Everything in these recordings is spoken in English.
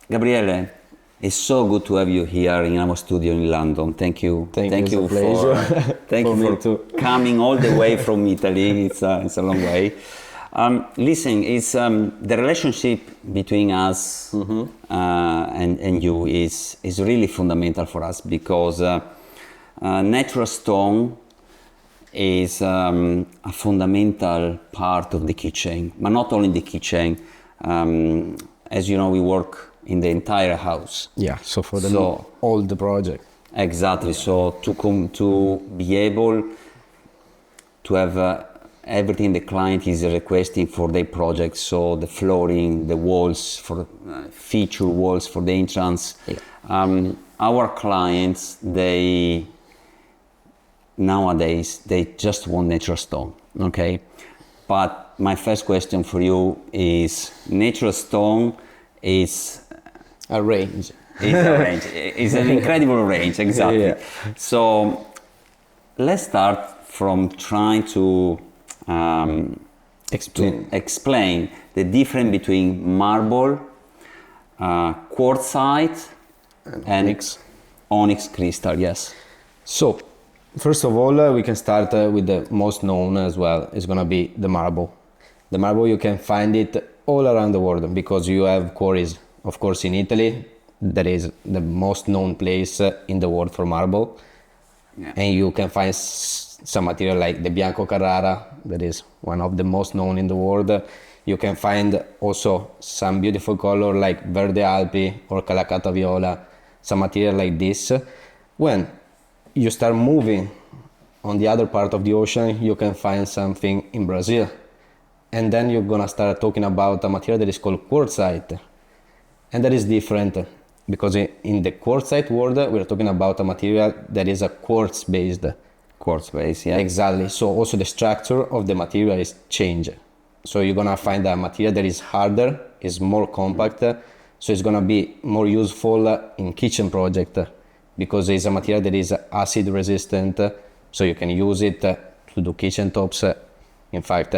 Gabriele, it's so good to have you here in our studio in London. Thank you. Thank you for thank for you me for too. coming all the way from Italy. It's a long way. Listen, it's the relationship between us and you is really fundamental for us because natural stone is a fundamental part of the kitchen, but not only the kitchen. As you know, we work in the entire house. Yeah, so for all the project. Exactly. So to be able to have everything the client is requesting for their project. So the flooring, the walls, for feature walls for the entrance. Yeah. Our clients, nowadays they just want natural stone. Okay. But my first question for you is: natural stone is A range. It's an incredible range, exactly. Yeah. So let's start from trying to explain the difference between marble, quartzite, and onyx crystal. Yes. So, first of all, we can start with the most known as well. It's gonna be the marble. The marble, you can find it all around the world because you have quarries. Of course, in Italy, that is the most known place in the world for marble. Yeah. And you can find some material like the Bianco Carrara, that is one of the most known in the world. You can find also some beautiful color like Verde Alpi or Calacata Viola, some material like this. When you start moving on the other part of the ocean, you can find something in Brazil. And then you're gonna start talking about a material that is called quartzite. And that is different because in the quartzite world, we're talking about a material that is a quartz-based. Quartz-based, yeah. Exactly. So also the structure of the material is changed. So you're gonna find a material that is harder, is more compact, so it's gonna be more useful in kitchen project because it's a material that is acid resistant, so you can use it to do kitchen tops. In fact,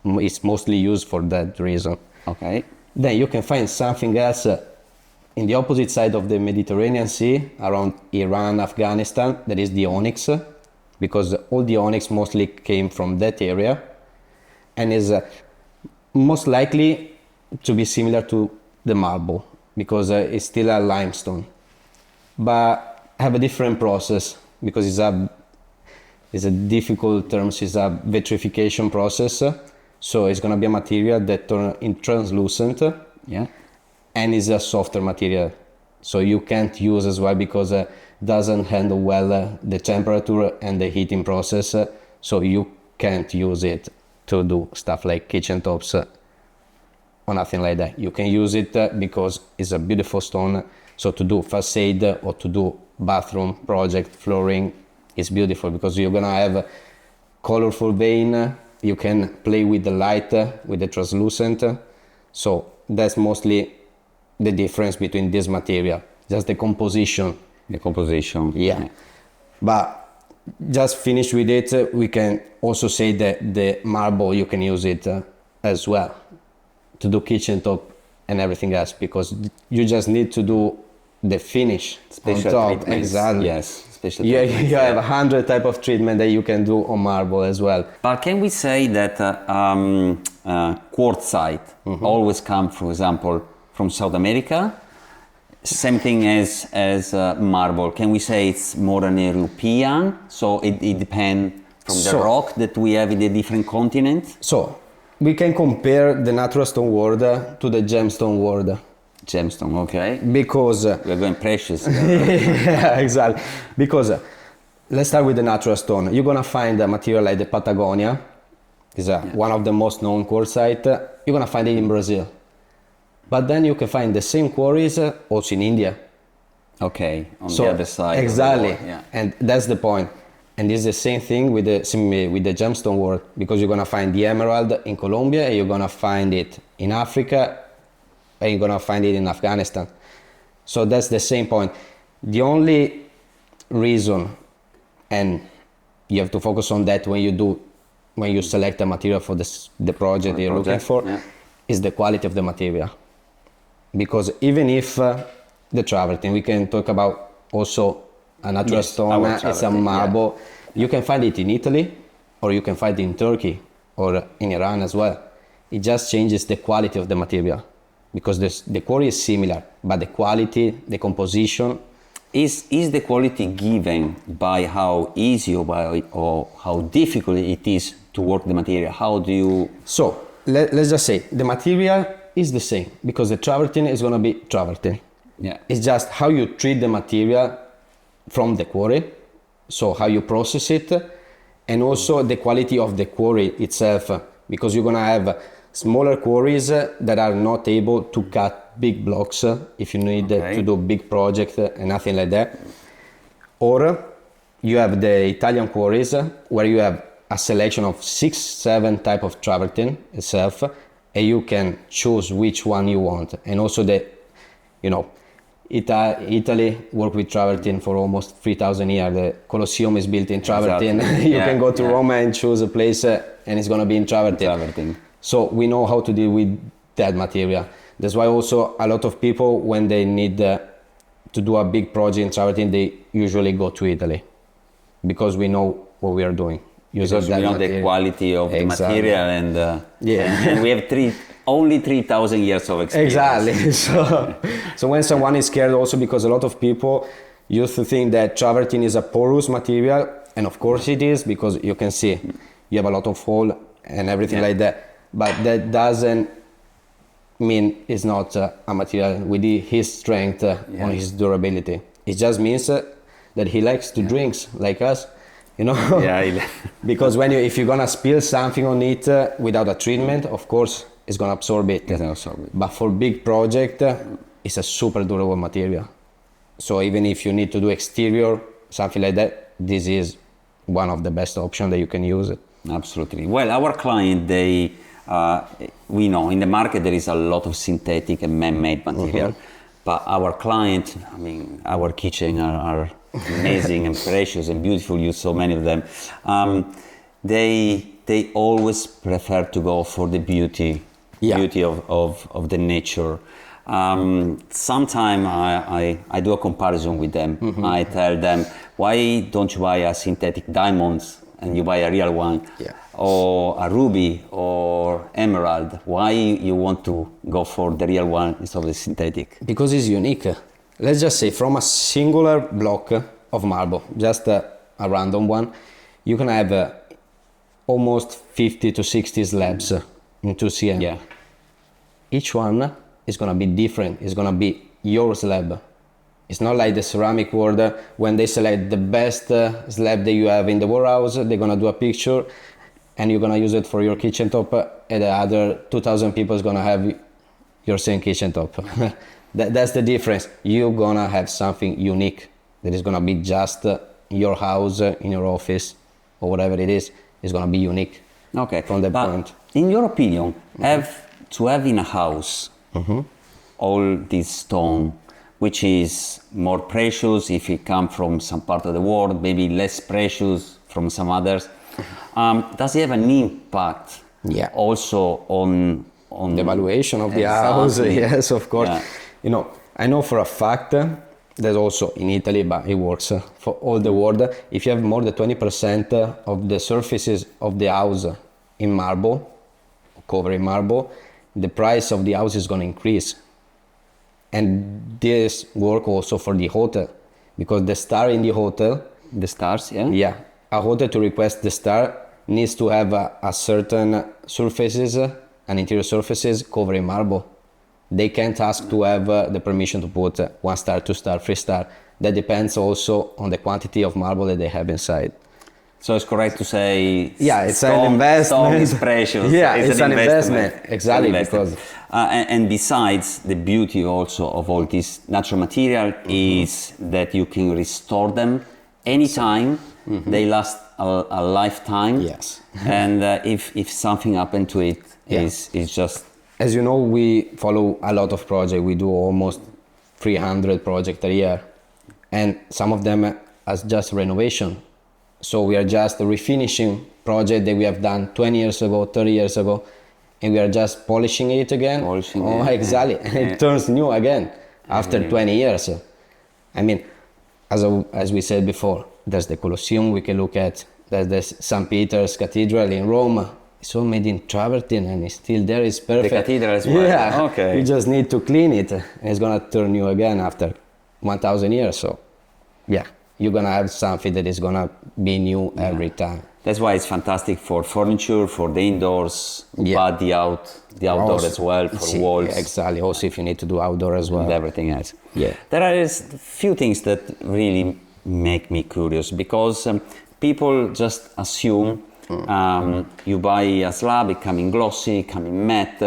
it's mostly used for that reason. Okay. Then you can find something else in the opposite side of the Mediterranean Sea, around Iran, Afghanistan, that is the onyx, because all the onyx mostly came from that area, and is most likely to be similar to the marble, because it's still a limestone, but have a different process, because it's a difficult term, it's a vitrification process. So it's gonna be a material that turns in translucent, yeah, and is a softer material. So you can't use as well because it doesn't handle well the temperature and the heating process. So you can't use it to do stuff like kitchen tops or nothing like that. You can use it because it's a beautiful stone. So to do facade or to do bathroom project flooring, it's beautiful because you're gonna have colorful vein. You can play with the light, with the translucent. So that's mostly the difference between this material, just the composition. The composition. Yeah. But just finish with it, we can also say that the marble, you can use it as well to do kitchen top and everything else, because you just need to do the finish Special on top. treatments. Exactly. Yes. Yeah, you have 100 type of treatment that you can do on marble as well. But can we say that quartzite always come, for example, from South America? Same thing as marble. Can we say it's more an European? So it depends from the rock that we have in the different continents? So we can compare the natural stone world to the gemstone world. Gemstone, okay. Because we're going precious. Yeah, exactly. Because let's start with the natural stone. You're gonna find a material like the Patagonia, is one of the most known quartzite. You're gonna find it in Brazil, but then you can find the same quarries also in India. Okay, on the other side. Exactly, of the world, yeah. And that's the point. And it's the same thing with the gemstone world, because you're gonna find the emerald in Colombia, and you're gonna find it in Africa, and you're gonna find it in Afghanistan. So that's the same point. The only reason, and you have to focus on that when you select a material for the project you're looking for, is the quality of the material. because even if the travertine, we can talk about also a natural stone, it's a travertine, marble. You can find it in Italy, or you can find it in Turkey, or in Iran as well. It just changes the quality of the material, because the quarry is similar, but the quality, the composition. Is the quality given by how easy or how difficult it is to work the material? How do you... So, let's just say, the material is the same, because the travertine is going to be travertine. Yeah. It's just how you treat the material from the quarry, so how you process it, and also the quality of the quarry itself, because you're going to have smaller quarries that are not able to cut big blocks if you need to do big project and nothing like that. Or you have the Italian quarries where you have a selection of 6-7 type of travertine itself, and you can choose which one you want. And also Italy worked with travertine for almost 3,000 years. The Colosseum is built in travertine. Exactly. You can go to Rome and choose a place and it's going to be in travertine. So we know how to deal with that material. That's why also a lot of people, when they need to do a big project in travertine, they usually go to Italy, because we know what we are doing. Because we know the quality of the material, and and we have only 3,000 years of experience. Exactly. So when someone is scared, also because a lot of people used to think that travertine is a porous material, and of course it is, because you can see you have a lot of hole and everything like that. But that doesn't mean it's not a material with his strength on his durability. It just means that he likes to drink like us, because if you're gonna spill something on it without a treatment, of course it's gonna absorb it. But for big project, it's a super durable material. So even if you need to do exterior, something like that, this is one of the best options that you can use it. Absolutely. Well, our client, we know in the market there is a lot of synthetic and man-made material, but our client, our kitchen are amazing and precious and beautiful. You saw many of them. They always prefer to go for the beauty of the nature. Sometimes I do a comparison with them. I tell them, why don't you buy a synthetic diamonds and you buy a real one, or a ruby or emerald? Why you want to go for the real one instead of the synthetic? Because it's unique. Let's just say, from a singular block of marble, just a random one, you can have almost 50 to 60 slabs in 2 cm. Yeah. Each one is going to be different. It's going to be your slab. It's not like the ceramic world, when they select the best slab that you have in the warehouse, they're going to do a picture and you're going to use it for your kitchen top, and the other 2,000 people is going to have your same kitchen top. That's the difference. You're going to have something unique that is going to be just in your house, in your office, or whatever it is. It's going to be unique. Okay. From that point. In your opinion, have in a house all this stone, which is more precious if it comes from some part of the world, maybe less precious from some others, does it have an impact also on the valuation of the house? Yes, of course. Yeah. I know for a fact that also in Italy, but it works for all the world, if you have more than 20% of the surfaces of the house in marble, covered in marble, the price of the house is going to increase. And this work also for the hotel, because the star in the hotel, the stars, a hotel to request the star needs to have a certain surfaces, an interior surfaces covered in marble. They can't ask to have the permission to put 1 star, 2 star, 3 star. That depends also on the quantity of marble that they have inside. So it's correct to say, it's an investment. Stone is precious. It's an investment. Exactly. Because and besides, the beauty also of all this natural material is that you can restore them anytime. They last a lifetime. Yes. And if something happened to it, it's just... As you know, we follow a lot of projects. We do almost 300 projects a year, and some of them as just renovation. So we are just refinishing project that we have done 20 years ago, 30 years ago, and we are just polishing it again. Exactly. And it turns new again after 20 years. I mean, as we said before, there's the Colosseum we can look at, there's St. Peter's Cathedral in Rome. It's all made in travertine and it's still there, it's perfect. The cathedral as well? Yeah, okay. You just need to clean it and it's gonna turn new again after 1,000 years. So yeah, you're gonna have something that is gonna be new every time. That's why it's fantastic for furniture, for the indoors, but the outdoor also, as well, for walls. Exactly, also if you need to do outdoor as well. And everything else. Yeah. There are a few things that really make me curious, because people just assume you buy a slab, it comes in glossy, comes in matte,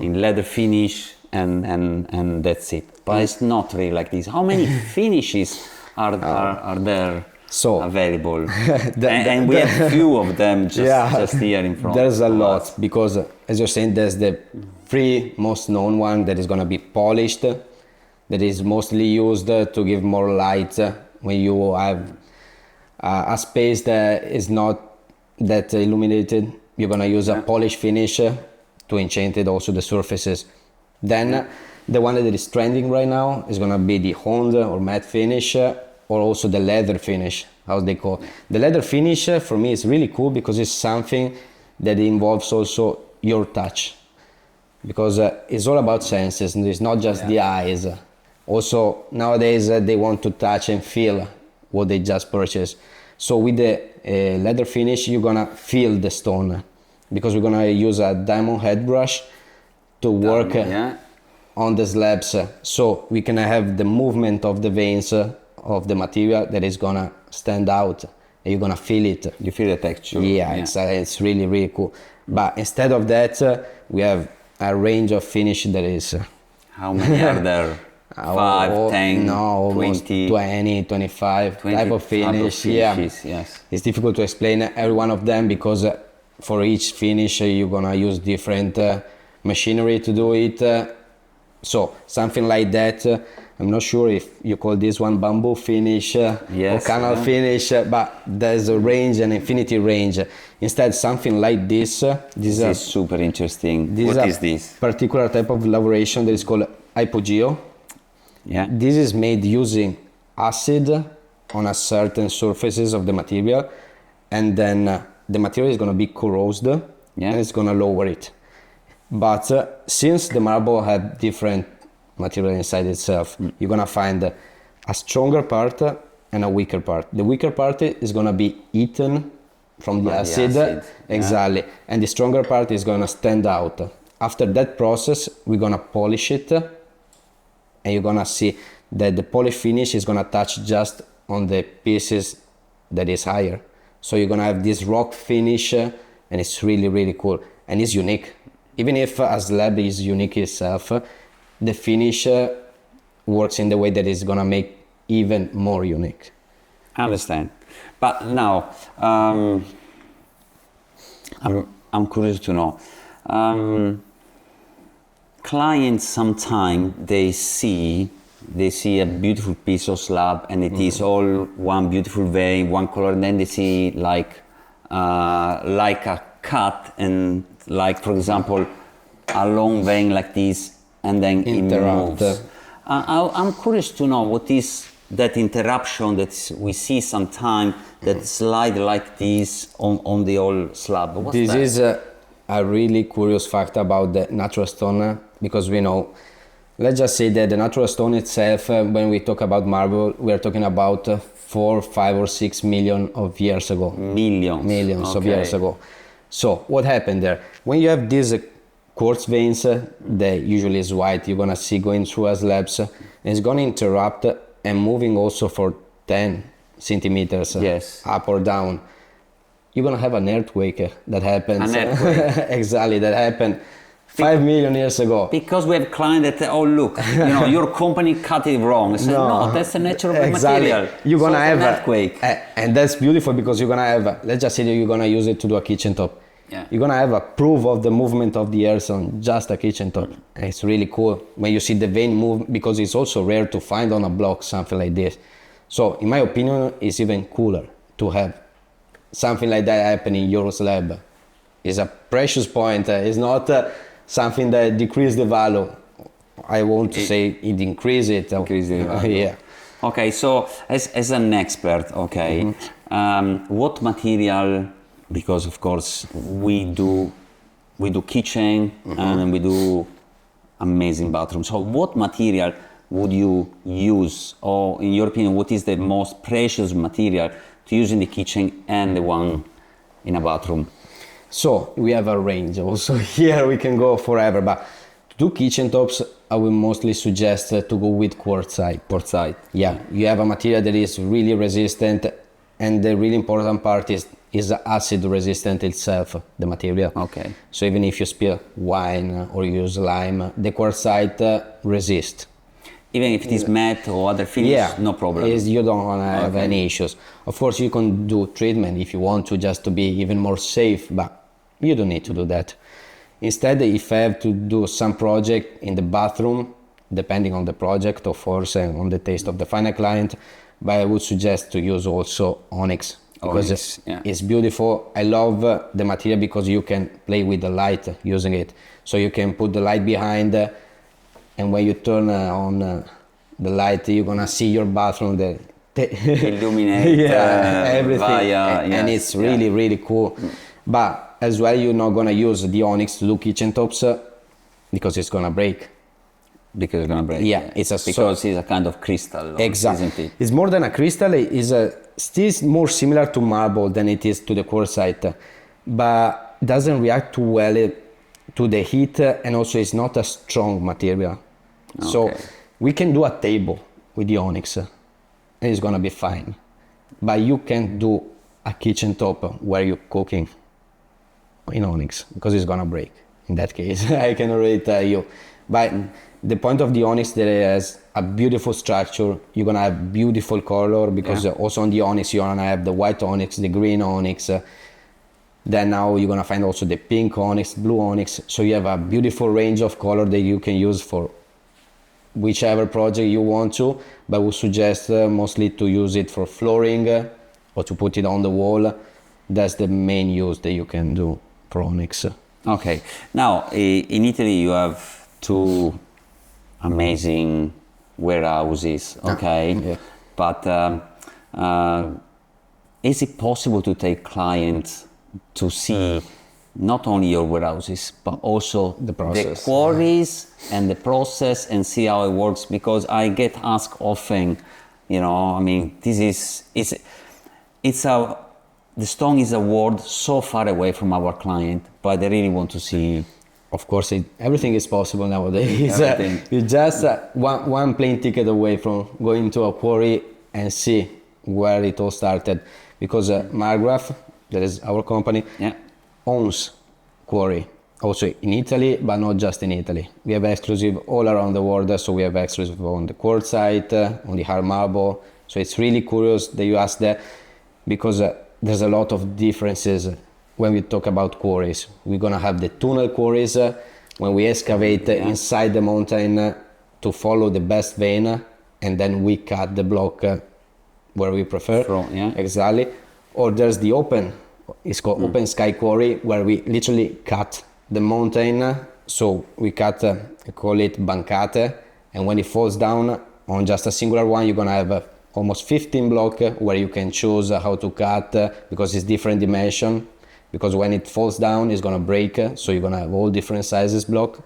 in leather finish, and that's it. But it's not really like this. How many finishes are there available? And we have few of them just here in front. There's a lot, because as you're saying, there's the three most known one that is going to be polished, that is mostly used to give more light when you have a space that is not that illuminated. You're going to use a polish finish to enchant it, also the surfaces. Then the one that is trending right now is going to be the honed or matte finish, or also the leather finish, how they call it. The leather finish for me is really cool because it's something that involves also your touch, because it's all about senses and it's not just the eyes. Also nowadays they want to touch and feel what they just purchased. So with the leather finish, you're gonna feel the stone, because we're gonna use a diamond head brush to work on the slabs, so we can have the movement of the veins of the material that is gonna stand out, and you're gonna feel it. You feel the texture. It's really, really cool. But instead of that, we have a range of finish that is... How many are there? 5, 10, no, 20, 25 type of finish. Yes. It's difficult to explain every one of them, because for each finish you're gonna use different machinery to do it. So something like that, I'm not sure if you call this one bamboo finish or canal finish, but there's a range, an infinity range. Instead, something like this. This is super interesting. What is this? Particular type of elaboration that is called hypogeo. Yeah. This is made using acid on a certain surfaces of the material, and then the material is going to be corrosed, and it's going to lower it. But since the marble had different material inside itself, you're going to find a stronger part and a weaker part. The weaker part is going to be eaten from the acid. Exactly. And the stronger part is going to stand out. After that process, we're going to polish it, and you're gonna see that the polish finish is gonna touch just on the pieces that is higher. So you're gonna have this rock finish, and it's really, really cool. And it's unique. Even if a slab is unique itself, the finish works in the way that it's gonna make even more unique. I understand. But now, I'm curious to know. Clients sometimes they see a beautiful piece of slab, and it is all one beautiful vein, one color, and then they see like a cut, and like, for example, a long vein like this, and then it moves. I'm curious to know what is that interruption that we see sometimes, that slide like this on the old slab. What's this that? Is a really curious fact about the natural stone, because we know, let's just say that the natural stone itself, when we talk about marble, we are talking about 4, 5 or 6 million of years ago. Millions of years ago. So what happened there? When you have these quartz veins, that usually is white, you're gonna see going through a slabs, and it's gonna interrupt and moving also for 10 centimeters up or down. You're gonna have an earthquake that happens. An earthquake. Exactly, that happened 5 million years ago. Because we have clients that, oh look, your company cut it wrong. So, no, that's a natural material. You're gonna have an earthquake. And that's beautiful, because you're gonna have, let's just say that you're gonna use it to do a kitchen top. You're gonna have a proof of the movement of the earth on just a kitchen top. And it's really cool when you see the vein move, because it's also rare to find on a block something like this. So in my opinion, it's even cooler to have something like that happen in your slab. It's a precious point. It's not something that decrease the value. I want to say it increase it. Increase the value. Yeah. Okay, so as an expert, okay, what material? Because of course we do kitchen and we do amazing bathrooms. So what material would you use, or in your opinion, what is the most precious material to use in the kitchen and the one in a bathroom? So we have a range also. Here we can go forever, but to do kitchen tops, I will mostly suggest to go with quartzite. Quartzite. Yeah, you have a material that is really resistant, and the really important part is acid resistant itself, the material. Okay. So even if you spill wine or use lime, the quartzite resists. Even if it is matte or other finish, no problem. You don't want to have any issues. Of course, you can do treatment if you want to, just to be even more safe, but you don't need to do that. Instead, if I have to do some project in the bathroom, depending on the project, of course, and on the taste of the final client, but I would suggest to use also onyx, because it's beautiful. I love the material because you can play with the light using it. So you can put the light behind, and when you turn on the light, you're gonna see your bathroom illuminate everything, and it's really, really cool. But as well, you're not gonna use the onyx to do kitchen tops because it's gonna break. Because it's gonna break. Yeah, it's a kind of crystal. Exactly. Isn't it? It's more than a crystal. It's still more similar to marble than it is to the quartzite, but doesn't react too well to the heat, and also it's not a strong material. Okay. So we can do a table with the onyx, and it's gonna be fine. But you can't do a kitchen top where you're cooking in onyx because it's gonna break. In that case, I can already tell you. But the point of the onyx, that it has a beautiful structure. You're gonna have beautiful color because also on the onyx you're gonna have the white onyx, the green onyx. Then now you're gonna find also the pink onyx, blue onyx. So you have a beautiful range of color that you can use for whichever project you want to. But we suggest mostly to use it for flooring or to put it on the wall. That's the main use that you can do for onyx. Okay. Now in Italy you have two amazing warehouses, okay? But is it possible to take clients to see not only your warehouses but also the quarries and the process and see how it works? Because I get asked often, I mean, the stone is a world so far away from our client, but they really want to see. Of course, everything is possible nowadays. It's just one plane ticket away from going to a quarry and see where it all started. Because Margraf, that is our company, owns quarry. Also in Italy, but not just in Italy. We have exclusive all around the world. So we have exclusive on the quartzite, on the hard marble. So it's really curious that you ask that, because there's a lot of differences. When we talk about quarries, we're gonna have the tunnel quarries when we excavate inside the mountain to follow the best vein, and then we cut the block where we prefer. Exactly. Or there's the open, it's called open sky quarry, where we literally cut the mountain. So we cut, we call it bancate, and when it falls down on just a singular one, you're gonna have almost 15 blocks where you can choose how to cut because it's different dimension. Because when it falls down, it's gonna break, so you're gonna have all different sizes block.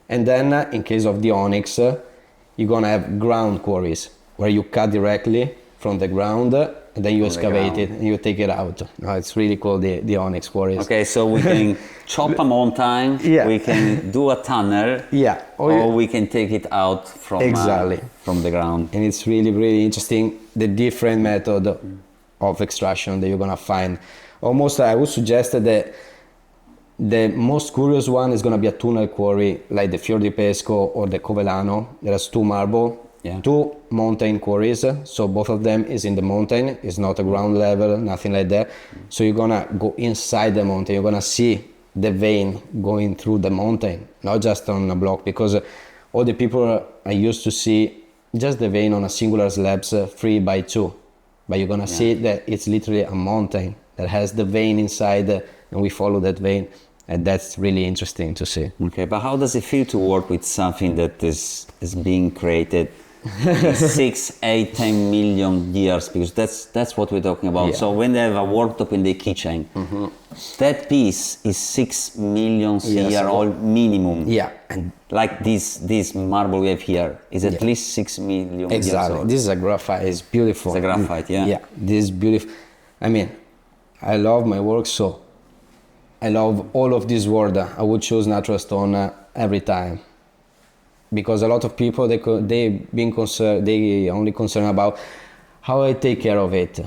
And then, in case of the onyx, you're gonna have ground quarries, where you cut directly from the ground, and then you excavate it, and you take it out. It's really cool, the onyx quarries. Okay, so we can chop a mountain, we can do a tunnel, or we can take it out from the ground. And it's really, really interesting, the different method of extraction that you're gonna find. Almost, I would suggest that the most curious one is going to be a tunnel quarry like the Fior di Pesco or the Covellano. There's two marble, two mountain quarries, so both of them is in the mountain. It's not a ground level, nothing like that. So you're going to go inside the mountain. You're going to see the vein going through the mountain, not just on a block, because all the people I used to see just the vein on a singular slabs 3x2, but you're going to see that it's literally a mountain that has the vein inside and we follow that vein, and that's really interesting to see. Okay, but how does it feel to work with something that is being created in 6, 8, 10 million years? Because that's what we're talking about. Yeah. So when they have a worktop in the kitchen, that piece is 6 million year old minimum. Yeah, and like this marble we have here is at least 6 million years exactly. old. This is a graphite. It's beautiful. It's a graphite, yeah. Yeah, this is beautiful. I mean, I love my work, so I love all of this world. I would choose natural stone every time, because a lot of people they only concerned about how I take care of it.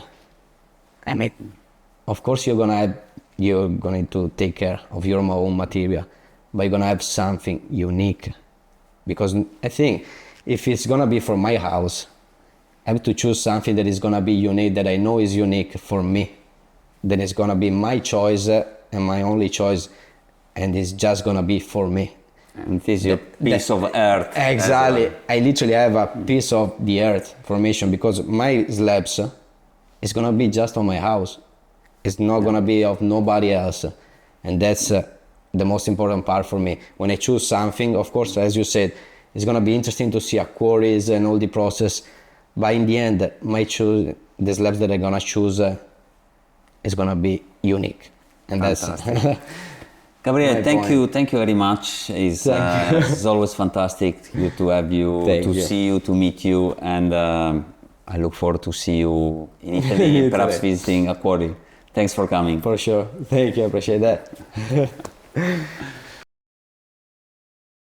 I mean, of course you're going to take care of your own material, but you're gonna have something unique, because I think if it's gonna be for my house, I have to choose something that is gonna be unique, that I know is unique for me. Then it's gonna be my choice and my only choice, and it's just gonna be for me. And this is your piece of earth. Exactly. I literally have a piece of the earth formation, because my slabs is gonna be just on my house. It's not gonna be of nobody else, and that's the most important part for me. When I choose something, of course, as you said, it's gonna be interesting to see a quarries and all the process, but in the end, the slabs that I'm gonna choose is gonna be unique, and Fantastic. that's. Gabriele, thank you very much. It's always fantastic to have you, see you, to meet you, and I look forward to see you in Italy, perhaps visiting a quarry. Thanks for coming. For sure. Thank you. I appreciate that.